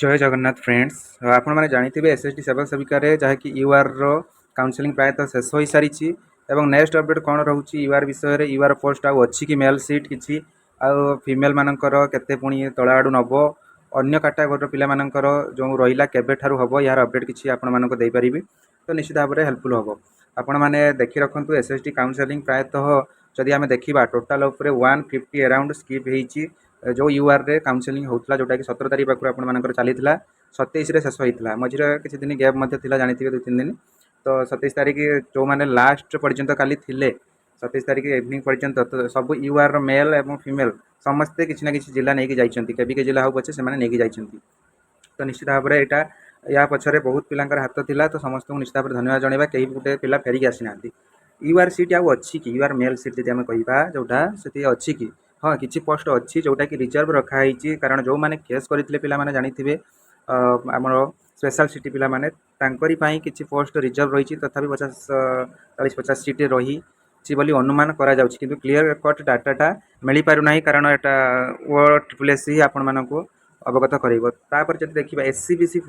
जय जगन्नाथ फ्रेंड्स आपण मैंने जानते एसएसटी सेवक सेविकार जहाँकि यूआर काउनसेलिंग प्रायतः शेष हो सारी नेक्स्ट अपडेट कौन रोचे यूआर विषय यूआर पोस्ट आउ अच्छी कि मेल सीट किसी आउ फिमेल मानकर केते पुणी तल आड़ू नब अन्य कैटेगोरी पिलाମାନଙ୍କର जो रहा केबेठारू हम यार अपडेट किसी आपंपारि तो निश्चित भाव में हेल्पफुल हम आपण मैंने देखी रखु एसएसटी काउनसेलिंग प्रायतः जदि आम देखा टोटाल 150 अराउंड स्किप होती जो यूआर रे काउनसेलिंग होता जोटा कि 17 तारीख पाखु आपर चली 27 शेष होता मझे किसी दिन गैप जानते 2-3 दिन तो 27 तारीख जो मैंने लास्ट पर्यंत काली थे 27 तारीख इवनिंग पर्यंत तो सब यूआर मेल और फिमेल समस्ते किसी ना कि जिला नहीं जाइए के जिला हो पचे से नहीं जाइए तो निश्चित भाव में यहाँ या पछरे बहुत पिलांकर हाथ थिला तो समस्त निश्चित भाव धन्यवाद जनइबा कहीं गोटे पिला फेरिक आसी ना यूआर सीट आउ अच्छी कि यूआर मेल सीट जब आम कह जोटा से अच्छी कि हाँ किसी पोस्ट अच्छी जोटा कि रिजर्व रखाई कारण जो मैंने केस करते पे जानी आमर स्पेशल सिटी पाई किसी पोस्ट रिजर्व रही तथा 40-50 सीट रही बोली अनुमान करा किंतु क्लियर कट डाटाटा मिल पारना कारण यहाँ ट्रिपल आपण मानक अवगत कर जब देखा एससीबीसी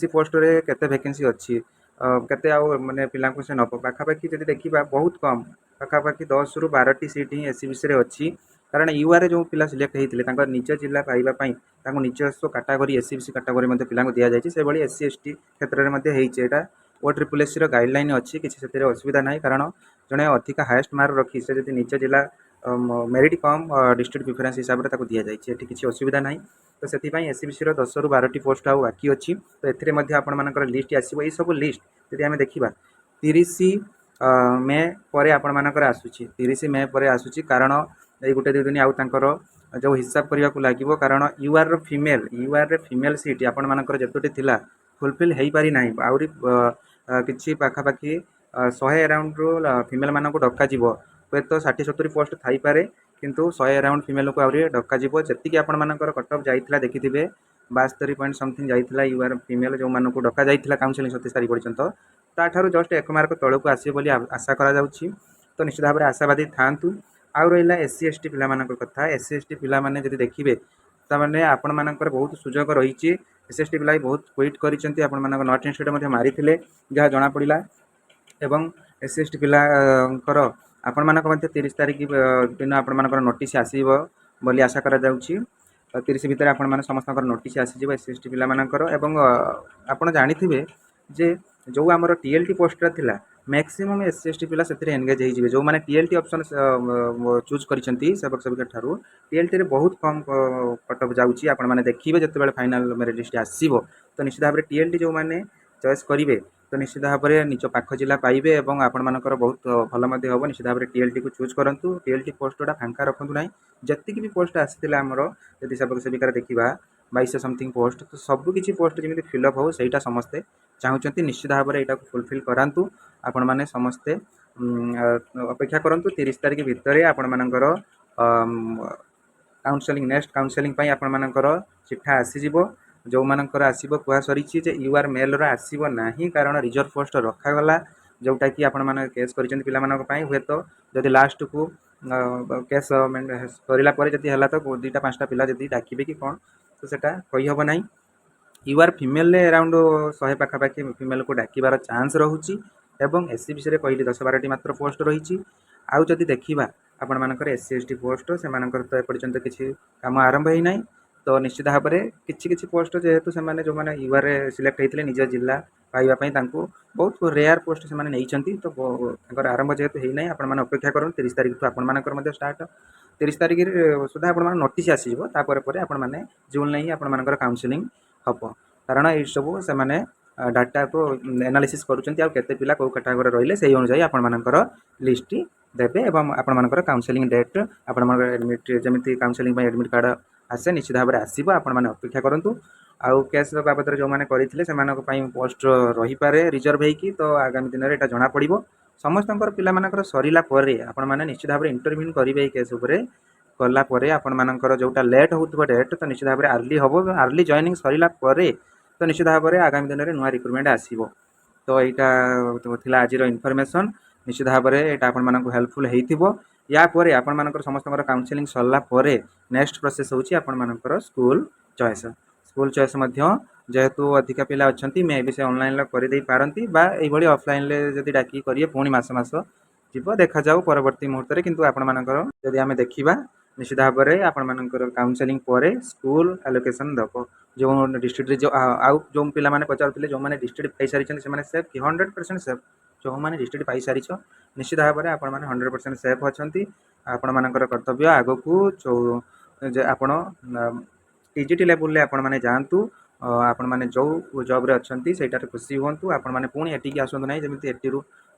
पोस्ट रे केते वैकेंसी अच्छी केते माने पिला से नब पाखापाखि जब देखा बहुत कम पाखापाखि 10 ରୁ 12टी सीट ही एससीबीसी अच्छी कारण यूआर जो पिला सिलेक्ट होते निज जिला पाइबापी निजस्व कैटेगोरी एससीबीसी कैटेगोरी पिला दि जाए से भाई एससी एसटी क्षेत्र में होता ओ ट्रिपल एससी गाइडलाइन अच्छी किसी से असुविधा ना कारण जड़े अधिका हाएस्ट मार्क रखी से जब निज जिला मेरिट कम डिस्ट्रिक्ट प्रिफरेन्स हिसाब से दि जाए किसी असुविधा ना तो से एससीबीसी 10 ରୁ 12टी पोस्ट आउ बाकी अच्छी तो एपर लिस्ट आसो ये सब लिस्ट जब आम देखा 30 मे पर आपर आसूँ 30 मे पर आसूँ कारण ये गोटे 2 दिन आउर जो हिसाब करने को लगे कारण यूआर फिमेल सीट आपर जितोटी थी फुलफिल हो पारि ना आहरी कि पाखापाखि 100 अराउंड रू फिमेल मानक डक हे तो 60-70 पोस्ट थाईपे किंतु 100 अराउंड फिमेल को आहरी डक जी आपर कटअफ जाइए देखिथे 72 पॉइंट समथिंग जाइए यूआर फिमेल जो मानक डक जाइए काउनसेलिंग 27 तारीख पर्यंत ताठार जस्ट 1 मार्क तौक आसो आशा करा तो निश्चित भाव में आशावादी था आउ रहा एससी एसटी पिला कथा एससी एसटी पिला जब देखिए तमें आपण मानकर बहुत सुजोग रही एस एस टी पिला बहुत क्विट कर नॉट इंस्टेड मारी जहाँ जना पड़ा एवं एस सी एस टी पिलांकर आपण मानक 30 तारीख दिन आपर नोटिस आसो बोली आशा करा 30 भितर आपण समस्त नोटिस आसीज एस टी पिलांकर एवं आपण जानी जे जो आमर टीएलटी पोस्ट थिला मैक्सिमम एस टी पिला से एंगेज हो जो मैंने टीएलटी ऑप्शन चूज कर सेवक सेविका ठारू टीएलटी रे बहुत कम कटअफ जाऊँगी आपने देखिए जिते फाइनाल मेरिट लिस्ट आसो तो निश्चित भाव में टीएलटी जो मैंने चॉइस करेंगे तो निश्चित भाव में निज पाख जिला पाइबे और आपर बहुत भल हम निश्चित भाव में टीएलटी को चूज करूँ टीएलटी पोस्ट गुड़ा फांका रखु ना जी भी पोस्ट आसाला आमर यदि सेवक सेविकार देखा 2200 समथिंग पोस्ट तो सबकि पोस्ट जमी फिलअप हो सहीटा समस्ते चाहते निश्चित भाव में यहाँ फुलफिल करातु आपण मैंने समस्ते अपेक्षा करूँ 30 तारीख भितर आपण मानकर काउनसेलिंग नेक्स्ट काउनसेलिंग आपर चिठा आसीज जो मानकर आसो कह सरी यूआर मेल आसब ना कारण रिजर्व पोस्ट रखागला जोटा कि आपण मैंने केस कर हे तो जदि लास्ट को केस सर जब है तो 2-5टा पिला जब डाकिबे कि कौन तो सेटा कही हम ना यूआर फिमेल अराउंड 100 पाखापाखि फिमेल को डाकिबार चांस रोचे एवं एससीबीसी कहली 10-12टी मात्र पोस्ट रही आउ जदि देखा आपण मानकर एससी एसटी पोस्ट से तो एपर्यंत किसी काम आरंभ ही ना तो निश्चित भाव में किसी पोस्ट जेहेतु से जो मैंने यूआर सिलेक्ट होते निज जिला पाइबापी बहुत रेयर पोस्ट से नहीं तो आरंभ जेहेतु होना आपण अपेक्षा करूँ 30 तारीख तो आपर स्टार्ट 30 तारीख सुधा आप नोटिस आसो आपने जून नहीं आपर काउनसेलिंग हम कारण ये सब से डाटा को एनालिसिस करुँचे पिला कौ कैटेगोरी रही से अनुसार आपर लिस्ट देवे और आपर काउनसेलिंग डेट आपर एडमिट जमी काउनसेलिंग एडमिट कार्ड आसे निश्चित भाव में आसो आपने अपेक्षा करूँ आउ केस बाबद जो मैंने करते पोस्ट रही पारे रिजर्व होगी तो आगामी दिन में यहाँ जना पड़ समस्त पिला सरला आपने निश्चित भाव में इंटरव्यू करेंगे केस कलापर आपर जोटा लेट हो डेट तो निश्चित भाव में आर्ली हम आर्ली जॉइनिंग सरला तो निश्चित भाव में आगामी दिन में नुआ रिक्रुटमेंट आसो तो यहाँ आज इनफर्मेसन निश्चित भाव में यहाँ आपको हेल्पफुल हो यापर आपर समस्त काउनसेलिंग सरला नेक्स्ट प्रोसेस होची आपर स्कूल चॉइस स्कूल चॉइस जेहेतु अधिका पिला अच्छा मे भी से ऑनलाइन करदे पारती ये ऑफलाइन जदि डाकी करेंगे पुणी मस मस जीव देखा जाऊ परवर्ती मुहूर्त में किंतु आपंकर जदि आम देखा निश्चित भाव में आपर काउनसेलिंग पर स्कूल एलोकेशन दब जो डिस्ट्रिक्ट जो जो पिला पचारे जो मैंने डिस्ट्रिक्ट पाई सारी से सेफ कि 100% सेफ जो मैंने डिस्ट्रिक्ट पाई सारी निश्चित भाव में आपण 100% सेफ अच्छा आपण मानकर कर्तव्य आग को आपण टीजीटी लेवल आपण मैंने जातु आपण मैंने जो जॉब रे अच्छा से खुशी हूँ आपण मैंने पुणी एटिक आसतु ना जमी एटी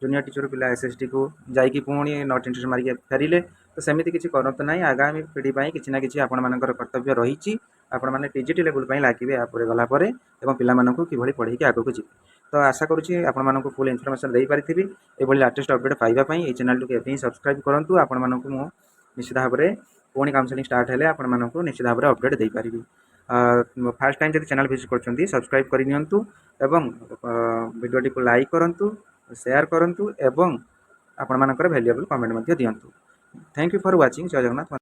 जूनियर टीचर पिला एसएसटी को जाकि पुणी नट इंटरेस्ट मारिक फेरिले तो सेमती किसी करते ना आगामी पीढ़ी किसी ना कि आपण मानकर कर्तव्य रही आपण मैंने टीजीटी लेवल लगे यापर गलापर और पिलाମାନଙ୍କୁ किभଳି पढ़ेकी आगक जी तो आशा करुँची आपण मानक फुल इनफॉरमेशन दे पारिथिबी एभली लेटेस्ट अपडेट पाइबा पई ए चैनल को एबे सब्सक्राइब करंतु आपण मानक मु निश्चित भाव में पुणी काउंसलिंग स्टार्ट हेले आपण मानक निश्चित भाव में अपडेट दे पारिबी फर्स्ट टाइम जब चैनल विजिट करछंती सब्सक्राइब करि नियंतु एवं वीडियो को लाइक करंतु शेयर करंतु एवं आपण मानकर वैल्यूएबल कमेंट मध्ये दियंतु थैंक यू फॉर वाचिंग जय जगन्नाथ।